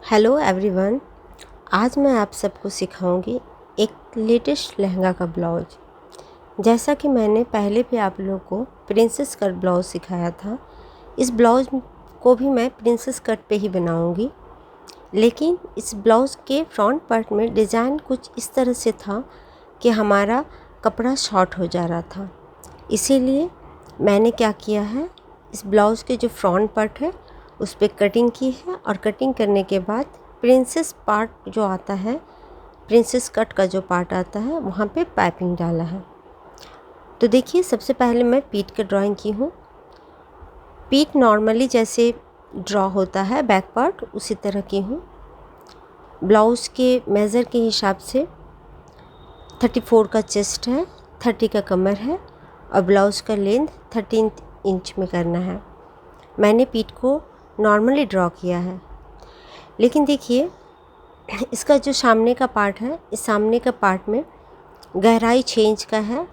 Hello everyone. आज मैं आप सबको सिखाऊंगी एक लेटेस्ट लहंगा का ब्लाउज। जैसा कि मैंने पहले भी आप लोगों को प्रिंसेस कट ब्लाउज सिखाया था, इस ब्लाउज को भी मैं प्रिंसेस कट पे ही बनाऊंगी। लेकिन इस ब्लाउज के फ्रंट पार्ट में डिज़ाइन कुछ इस तरह से था कि हमारा कपड़ा शॉर्ट हो जा रहा था। इसीलिए मैंने क्या किया है, इस ब्लाउज़ के जो फ्रंट पार्ट है उस पर कटिंग की है और कटिंग करने के बाद प्रिंसेस पार्ट जो आता है, प्रिंसेस कट का जो पार्ट आता है, वहाँ पे पाइपिंग डाला है। तो देखिए, सबसे पहले मैं पीठ की ड्राइंग की हूँ। पीठ नॉर्मली जैसे ड्रॉ होता है बैक पार्ट, उसी तरह की हूँ। ब्लाउज़ के मेज़र के हिसाब से 34 का चेस्ट है, 30 का कमर है और ब्लाउज़ का लेंथ 13 इंच में करना है। मैंने पीठ को नॉर्मली ड्रॉ किया है। लेकिन देखिए, इसका जो सामने का पार्ट है, इस सामने का पार्ट में गहराई 6 इंच का है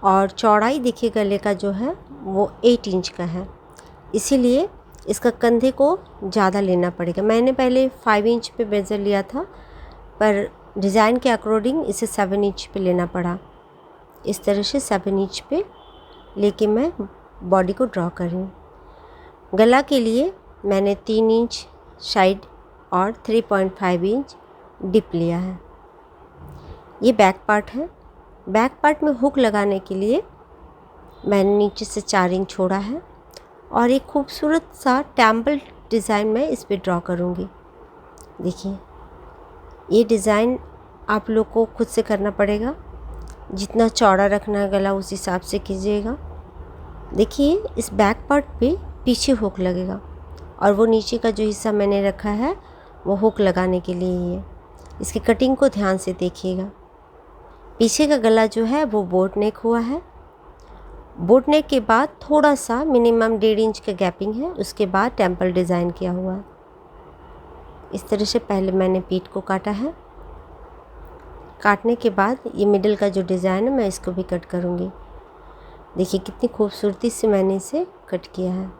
और चौड़ाई देखिए गले का जो है वो 8 इंच का है। इसीलिए इसका कंधे को ज़्यादा लेना पड़ेगा। मैंने पहले 5 इंच पे मेज़र लिया था, पर डिज़ाइन के अकॉर्डिंग इसे 7 इंच पे लेना पड़ा। इस तरह से 7 इंच पे लेके मैं बॉडी को ड्रॉ कर रही हूँ। गला के लिए मैंने 3 इंच साइड और 3.5 इंच डिप लिया है। ये बैक पार्ट है। बैक पार्ट में हुक लगाने के लिए मैंने नीचे से 4 इंच छोड़ा है और एक खूबसूरत सा टेम्पल डिज़ाइन मैं इस पर ड्रॉ करूँगी। देखिए, ये डिज़ाइन आप लोग को खुद से करना पड़ेगा। जितना चौड़ा रखना है गला, उस हिसाब से कीजिएगा। देखिए, इस बैक पार्ट पे पीछे हुक लगेगा और वो नीचे का जो हिस्सा मैंने रखा है वो हुक लगाने के लिए ही है। इसकी कटिंग को ध्यान से देखिएगा। पीछे का गला जो है वो बोट नेक हुआ है। बोट नेक के बाद थोड़ा सा मिनिमम 1.5 इंच का गैपिंग है, उसके बाद टेम्पल डिज़ाइन किया हुआ है। इस तरह से पहले मैंने पीठ को काटा है। काटने के बाद ये मिडिल का जो डिज़ाइन है मैं इसको भी कट करूँगी। देखिए कितनी खूबसूरती से मैंने इसे कट किया है।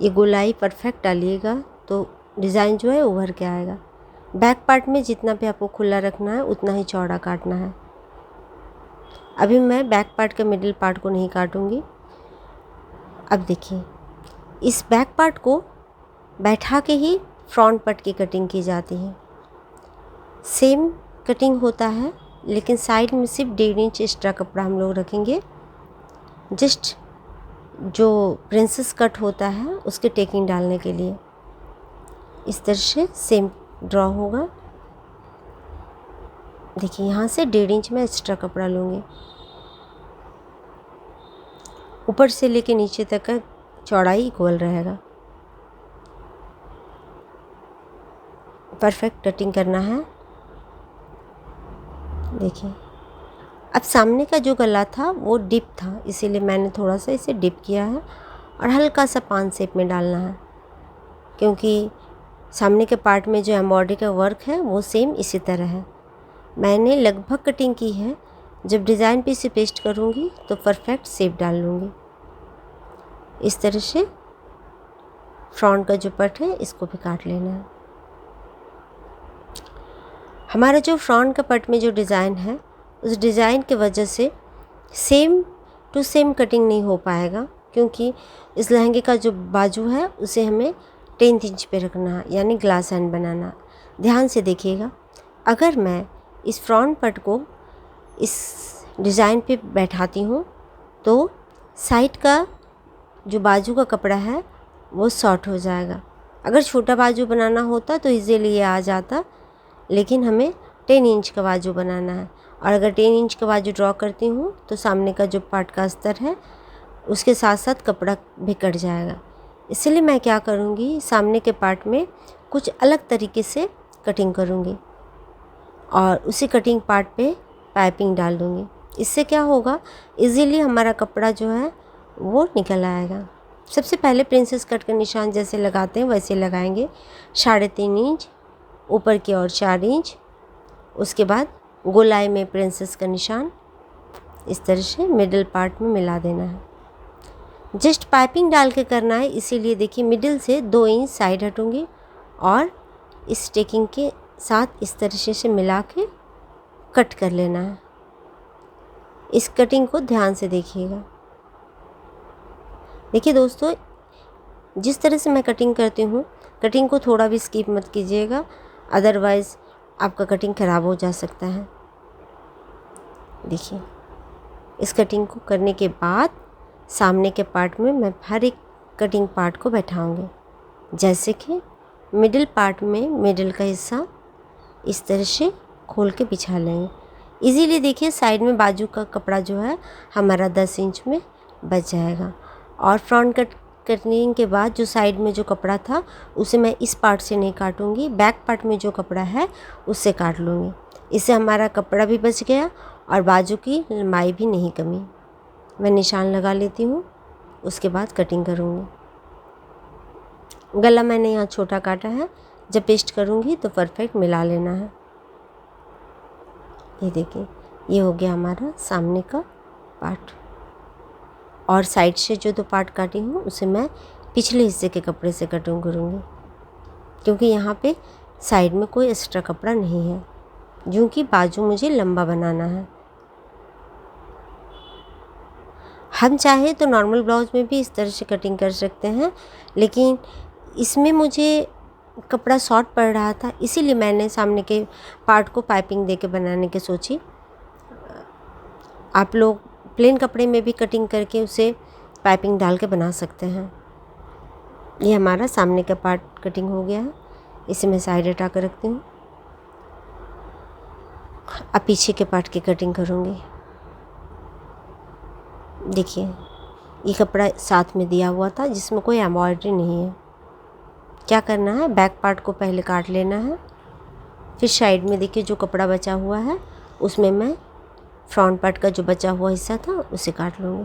ये गोलाई परफेक्ट डालिएगा तो डिज़ाइन जो है उभर के आएगा। बैक पार्ट में जितना भी आपको खुला रखना है उतना ही चौड़ा काटना है। अभी मैं बैक पार्ट के मिडिल पार्ट को नहीं काटूंगी। अब देखिए, इस बैक पार्ट को बैठा के ही फ्रंट पार्ट की कटिंग की जाती है। सेम कटिंग होता है, लेकिन साइड में सिर्फ 1.5 इंच एक्स्ट्रा कपड़ा हम लोग रखेंगे। जस्ट जो प्रिंसेस कट होता है उसके टेकिंग डालने के लिए। इस तरह से सेम ड्रॉ होगा। देखिए, यहाँ से 1.5 इंच में एक्स्ट्रा कपड़ा लूँगी। ऊपर से लेके नीचे तक का चौड़ाई इक्वल रहेगा। परफेक्ट कटिंग करना है। देखिए, अब सामने का जो गला था वो डिप था, इसीलिए मैंने थोड़ा सा इसे डिप किया है और हल्का सा पान शेप में डालना है, क्योंकि सामने के पार्ट में जो एम्ब्रॉयडरी का वर्क है वो सेम इसी तरह है। मैंने लगभग कटिंग की है। जब डिज़ाइन पे इसे पेस्ट करूँगी तो परफेक्ट शेप डाल लूँगी। इस तरह से फ्रंट का जो पार्ट है इसको भी काट लेना है। हमारा जो फ्रंट का पार्ट में जो डिज़ाइन है, उस डिज़ाइन की वजह से सेम टू सेम कटिंग नहीं हो पाएगा, क्योंकि इस लहंगे का जो बाजू है उसे हमें 10 इंच पे रखना है, यानी ग्लास हैंड बनाना। ध्यान से देखिएगा। अगर मैं इस फ्रंट पार्ट को इस डिज़ाइन पे बैठाती हूँ तो साइड का जो बाजू का कपड़ा है वो शॉर्ट हो जाएगा। अगर छोटा बाजू बनाना होता तो इजीली ये आ जाता, लेकिन हमें 10 इंच का बाजू बनाना है। और अगर 10 इंच का बाजू ड्रॉ करती हूँ तो सामने का जो पार्ट का अस्तर है उसके साथ साथ कपड़ा भी कट जाएगा। इसलिए मैं क्या करूँगी, सामने के पार्ट में कुछ अलग तरीके से कटिंग करूँगी और उसी कटिंग पार्ट पे पाइपिंग डाल दूँगी। इससे क्या होगा, इजीली हमारा कपड़ा जो है वो निकल आएगा। सबसे पहले प्रिंसेस कट का निशान जैसे लगाते हैं वैसे लगाएंगे। 3.5 इंच ऊपर की ओर 4 इंच, उसके बाद गोलाई में प्रिंसेस का निशान इस तरह से मिडिल पार्ट में मिला देना है। जस्ट पाइपिंग डाल के करना है, इसीलिए देखिए मिडिल से 2 इंच साइड हटूंगी और इस स्टिचिंग के साथ इस तरीके से मिला के कट कर लेना है। इस कटिंग को ध्यान से देखिएगा। देखिए दोस्तों, जिस तरह से मैं कटिंग करती हूँ, कटिंग को थोड़ा भी स्किप मत कीजिएगा, अदरवाइज़ आपका कटिंग ख़राब हो जा सकता है। देखिए, इस कटिंग को करने के बाद सामने के पार्ट में मैं हर एक कटिंग पार्ट को बैठाऊंगी। जैसे कि मिडिल पार्ट में मिडिल का हिस्सा इस तरह से खोल के बिछा लेंगे। इजीली देखिए, साइड में बाजू का कपड़ा जो है हमारा 10 इंच में बच जाएगा। और फ्रंट कटिंग के बाद जो साइड में जो कपड़ा था उसे मैं इस पार्ट से नहीं काटूंगी, बैक पार्ट में जो कपड़ा है उससे काट लूँगी। इससे हमारा कपड़ा भी बच गया और बाजू की लंबाई भी नहीं कमी। मैं निशान लगा लेती हूँ, उसके बाद कटिंग करूँगी। गला मैंने यहाँ छोटा काटा है, जब पेस्ट करूँगी तो परफेक्ट मिला लेना है। ये देखिए, ये हो गया हमारा सामने का पार्ट। और साइड से जो 2 पार्ट काटी हूँ उसे मैं पिछले हिस्से के कपड़े से कटिंग करूँगी, क्योंकि यहाँ पे साइड में कोई एक्स्ट्रा कपड़ा नहीं है, क्योंकि बाजू मुझे लंबा बनाना है। हम चाहे तो नॉर्मल ब्लाउज में भी इस तरह से कटिंग कर सकते हैं, लेकिन इसमें मुझे कपड़ा शॉर्ट पड़ रहा था, इसीलिए मैंने सामने के पार्ट को पाइपिंग देके बनाने की सोची। आप लोग प्लेन कपड़े में भी कटिंग करके उसे पाइपिंग डाल के बना सकते हैं। ये हमारा सामने का पार्ट कटिंग हो गया है, इसे मैं साइड हटा कर रखती हूँ। अब पीछे के पार्ट की कटिंग करूँगी। देखिए, ये कपड़ा साथ में दिया हुआ था जिसमें कोई एम्ब्रॉयडरी नहीं है। क्या करना है, बैक पार्ट को पहले काट लेना है, फिर साइड में देखिए जो कपड़ा बचा हुआ है उसमें मैं फ्रंट पार्ट का जो बचा हुआ हिस्सा था उसे काट लूँगी।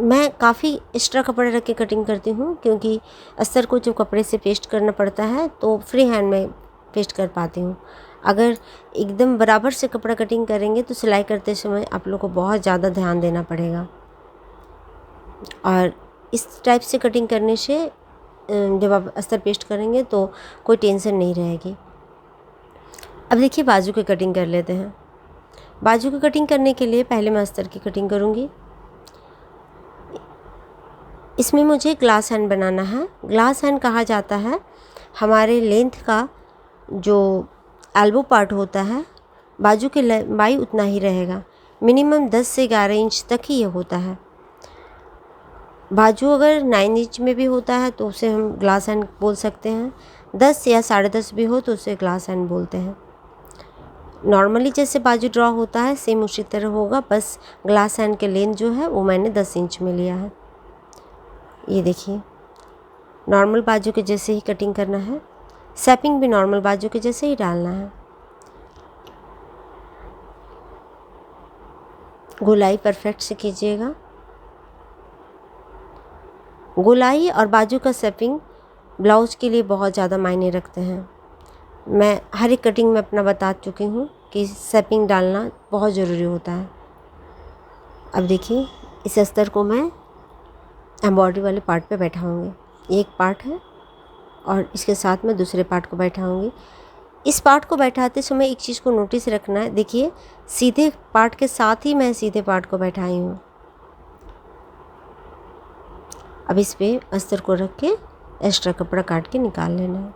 मैं काफ़ी एक्स्ट्रा कपड़े रख के कटिंग करती हूँ, क्योंकि अस्तर को जो कपड़े से पेस्ट करना पड़ता है तो फ्री हैंड में पेस्ट कर पाती हूँ। अगर एकदम बराबर से कपड़ा कटिंग करेंगे तो सिलाई करते समय आप लोग को बहुत ज़्यादा ध्यान देना पड़ेगा। और इस टाइप से कटिंग करने से जब आप अस्तर पेस्ट करेंगे तो कोई टेंशन नहीं रहेगी। अब देखिए, बाजू की कटिंग कर लेते हैं। बाजू की कटिंग करने के लिए पहले मैं अस्तर की कटिंग करूँगी। इसमें मुझे ग्लास हैंड बनाना है। ग्लास हैंड कहा जाता है हमारे लेंथ का जो एल्बो पार्ट होता है, बाजू की लंबाई उतना ही रहेगा, मिनिमम 10 से 11 इंच तक ही ये होता है। बाजू अगर 9 इंच में भी होता है तो उसे हम ग्लास हैंड बोल सकते हैं, 10 या 10.5 भी हो तो उसे ग्लास हैंड बोलते हैं। नॉर्मली जैसे बाजू ड्रॉ होता है सेम उसी तरह होगा, बस ग्लास हैंड के लेंथ जो है वो मैंने 10 इंच में लिया है। ये देखिए, नॉर्मल बाजू के जैसे ही कटिंग करना है, शैपिंग भी नॉर्मल बाजू के जैसे ही डालना है। गोलाई परफेक्ट से कीजिएगा। गोलाई और बाजू का शैपिंग ब्लाउज़ के लिए बहुत ज़्यादा मायने रखते हैं। मैं हर एक कटिंग में अपना बता चुकी हूँ कि शैपिंग डालना बहुत ज़रूरी होता है। अब देखिए, इस अस्तर को मैं एम्ब्रॉयडरी वाले पार्ट पे बैठाऊँगी। एक पार्ट है और इसके साथ में दूसरे पार्ट को बैठाऊँगी। इस पार्ट को बैठाते समय एक चीज़ को नोटिस रखना है। देखिए, सीधे पार्ट के साथ ही मैं सीधे पार्ट को बैठाई हूँ। अब इस पे अस्तर को रख के एक्स्ट्रा कपड़ा काट के निकाल लेना है।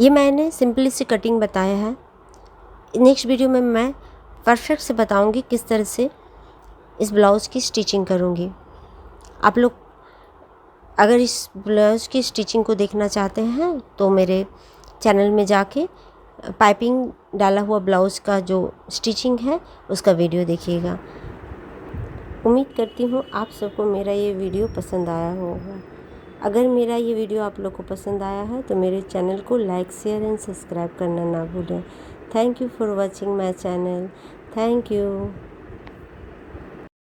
ये मैंने सिंपली सी कटिंग बताया है। नेक्स्ट वीडियो में मैं परफेक्ट से बताऊंगी किस तरह से इस ब्लाउज़ की स्टिचिंग करूंगी। आप लोग अगर इस ब्लाउज़ की स्टिचिंग को देखना चाहते हैं तो मेरे चैनल में जाके पाइपिंग डाला हुआ ब्लाउज़ का जो स्टिचिंग है उसका वीडियो देखिएगा। उम्मीद करती हूँ आप सबको मेरा ये वीडियो पसंद आया होगा। अगर मेरा ये वीडियो आप लोग को पसंद आया है तो मेरे चैनल को लाइक, शेयर एंड सब्सक्राइब करना ना भूलें। Thank you for watching my channel. Thank you.